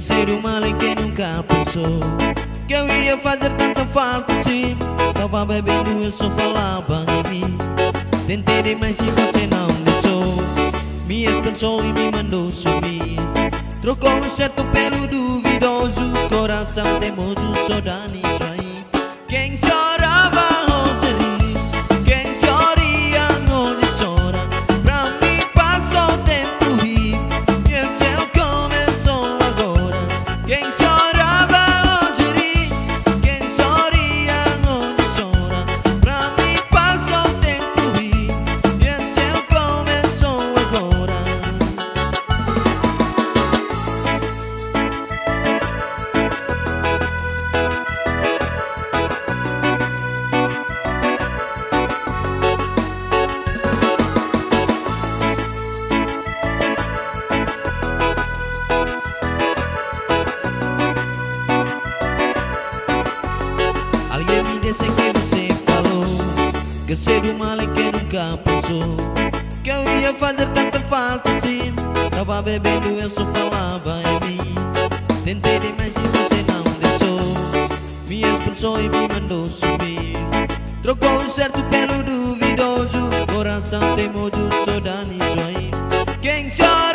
ser um mal em quem nunca pensou que eu ia fazer tanta falta assim. Tava bebendo, eu só falava em mim. Tentei demais e você não deixou. Me expulsou e me mandou sumir. Trocou o certo pelo duvidoso. Coração teimoso, só dá nisso aí. Quem chorava hoje ri, quem choria hoje chora. Pra mim passou o tempo rir, e o céu começou agora. Quem chorava hoje ri, quem choria hoje chora. Pra mim passou o tempo rir, e o céu começou agora. Alguém me disse que você falou que ser o mal é quem nunca pensou que eu ia fazer tanta falta assim. Tava bebendo, eu só falava em mim. Tentei demais e você não deixou. Me expulsou e me mandou sumir. Trocou o certo pelo duvidoso. Coração teimoso, só dá nisso aí. Quem chora